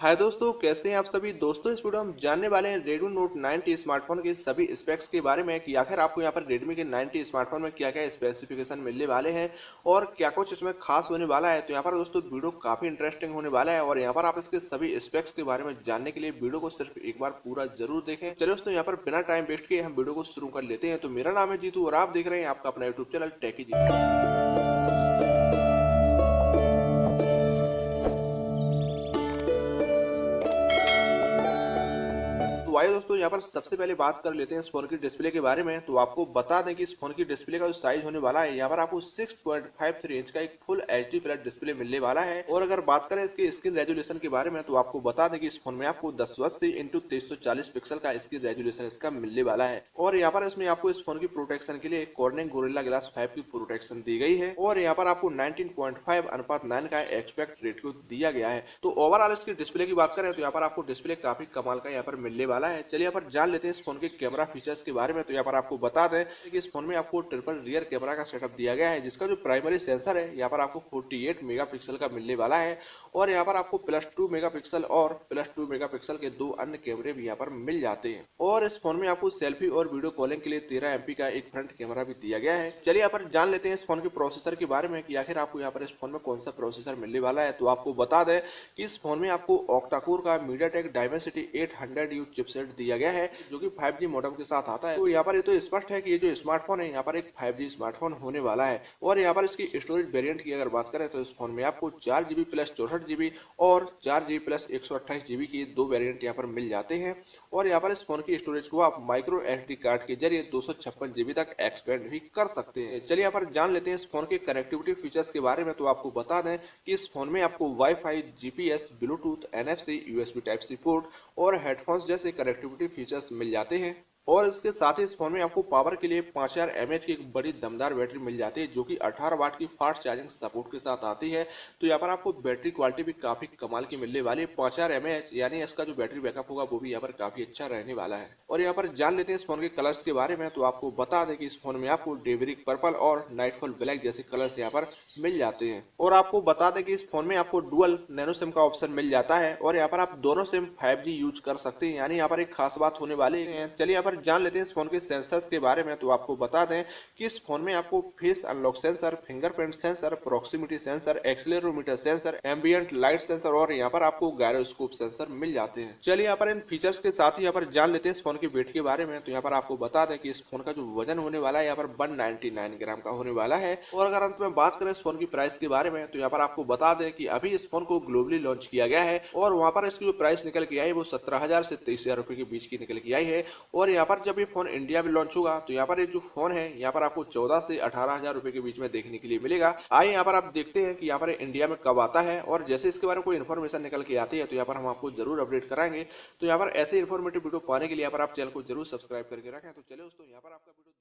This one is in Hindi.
हाय दोस्तों, कैसे हैं आप सभी दोस्तों। इस वीडियो में हम जानने वाले हैं Redmi Note 90 स्मार्टफोन के सभी स्पेक्स के बारे में कि आखिर आपको यहाँ पर Redmi के 90 स्मार्टफोन में क्या क्या स्पेसिफिकेशन मिलने वाले हैं और क्या कुछ इसमें खास होने वाला है। तो यहाँ पर दोस्तों वीडियो काफी इंटरेस्टिंग होने वाला है और यहाँ पर आप इसके सभी स्पेक्स के बारे में जानने के लिए वीडियो को सिर्फ एक बार पूरा जरूर देखें। चलिए दोस्तों, यहाँ पर बिना टाइम वेस्ट किए हम वीडियो को शुरू कर लेते हैं। तो मेरा नाम है जीतू और आप देख रहे हैं आपका अपना यूट्यूब चैनल टेकी जीतू। तो आइए दोस्तों, यहाँ पर सबसे पहले बात कर लेते हैं इस फोन की डिस्प्ले के बारे में। तो आपको बता दें कि इस फोन की डिस्प्ले का जो साइज होने वाला है, यहाँ पर आपको 6.53 इंच का एक फुल एचडी फ्लैट डिस्प्ले मिलने वाला है। और अगर बात करें इसके स्क्रीन रेजोल्यूशन के बारे में, तो आपको बता दें कि इस फोन में आपको 1080 इंटू 2340 पिक्सल का स्क्रीन रेजोल्यूशन इसका मिलने वाला है। और यहाँ पर इसमें आपको इस फोन की प्रोटेक्शन के लिए कॉर्निंग गोरिल्ला ग्लास 5 की प्रोटेक्शन दी गई है। और यहाँ पर आपको 19.5:9 का एक्सपेक्ट रेट को दिया गया है। तो ओवरऑल इसकी डिस्प्ले की बात करें तो यहाँ पर आपको डिस्प्ले काफी कमाल का यहाँ पर मिलने वाला है। चलिए यहाँ पर जान लेते हैं इस फोन के कैमरा फीचर्स के बारे में। तो यहाँ पर आपको बता दें कि इस फोन में आपको ट्रिपल रियर कैमरा का सेटअप दिया गया है, जिसका जो प्राइमरी सेंसर है यहाँ पर आपको 48 मेगापिक्सल का मिलने वाला है। और यहाँ पर आपको +2 मेगापिक्सल और +2 मेगापिक्सल के दो अन्य कैमरे भी यहाँ पर मिल जाते हैं। और इस फोन में आपको सेल्फी और वीडियो कॉलिंग के लिए 13 MP का एक फ्रंट कैमरा भी दिया गया है। चलिए यहाँ पर जान लेते हैं इस फोन के प्रोसेसर के बारे में कि आखिर आपको यहाँ पर इस फोन में कौन सा प्रोसेसर मिलने वाला है। तो आपको बता दें कि इस फोन में आपको ऑक्टा कोर का मीडियाटेक डायमेंसिटी 800U चिपसेट दिया गया है, जो कि 5G मॉडेम के साथ आता है। तो यहाँ पर ये तो स्पष्ट है कि ये जो स्मार्टफोन है यहाँ पर एक 5G स्मार्टफोन होने वाला है। और यहाँ पर इसकी स्टोरेज वेरिएंट की अगर बात करें तो इस फोन में आपको 4GB प्लस 64GB और 4GB प्लस 128GB की दो वेरिएंट यहाँ पर मिल जाते हैं। और यहाँ पर इस फोन की स्टोरेज को आप माइक्रो SD कार्ड के जरिए 256GB तक एक्सपेंड भी कर सकते हैं। चलिए यहाँ पर जान लेते हैं इस फोन के कनेक्टिविटी फीचर्स के बारे में। तो आपको बता दें कि इस फोन में आपको wifi, GPS, bluetooth, NFC, USB type C port और हेडफोन्स जैसे कनेक्टिविटी फीचर्स मिल जाते हैं। और इसके साथ ही इस फोन में आपको पावर के लिए 5000 mAh की एक बड़ी दमदार बैटरी मिल जाती है, जो कि 18 वाट की फास्ट चार्जिंग सपोर्ट के साथ आती है। तो यहाँ पर आपको बैटरी क्वालिटी भी काफी कमाल की मिलने वाली है। 5000 mAh यानी इसका जो बैटरी बैकअप होगा वो भी यहाँ पर काफी अच्छा रहने वाला है। और यहाँ पर जान लेते हैं इस फोन के कलर्स के बारे में। तो आपको बता दें कि इस फोन में आपको डेवरिक पर्पल और नाइटफॉल ब्लैक जैसे कलर्स यहाँ पर मिल जाते हैं। और आपको बता दें कि इस फोन में आपको डुअल नैनो सिम का ऑप्शन मिल जाता है और यहाँ पर आप दोनों सिम 5G यूज कर सकते हैं, यानी यहाँ पर एक खास बात होने वाली है। चलिए यहाँ पर जान लेते हैं इस फोन के सेंसर्स के बारे में। तो आपको बता दें कि इस फोन में आपको face unlock sensor, fingerprint sensor, proximity sensor, accelerometer sensor, ambient light sensor और यहाँ पर आपको गायरोस्कोप सेंसर मिल जाते हैं। चलिए यहाँ पर इन फीचर्स के साथ ही यहाँ पर जान लेते हैं इस फोन के वेट के बारे में। तो यहाँ पर आपको बता दें कि इस फोन का जो वजन होने वाला है यहाँ पर 199 ग्राम का होने वाला है। और अगर अंत में बात करें इस फोन की प्राइस के बारे में, तो यहाँ पर आपको बता दें कि अभी इस फोन को ग्लोबली लॉन्च किया गया है और वहां पर इसकी जो प्राइस निकल के आई वो 17,000 से 23,000 रुपए के बीच की निकल के आई है। और यहाँ पर जब ये फोन इंडिया में लॉन्च होगा तो यहाँ पर ये जो फोन है यहाँ पर आपको 14 से 18,000 रुपए के बीच में देखने के लिए मिलेगा। आइए यहाँ पर आप देखते हैं कि यहाँ पर इंडिया में कब आता है और जैसे इसके बारे में कोई इन्फॉर्मेशन निकल के आती है तो यहाँ पर हम आपको जरूर अपडेट कराएंगे। तो यहाँ पर ऐसे इन्फॉर्मेटिव वीडियो पाने के लिए यहाँ पर आप चैनल को जरूर सब्सक्राइब करके रखें। तो चलिए दोस्तों, यहाँ पर आपका वीडियो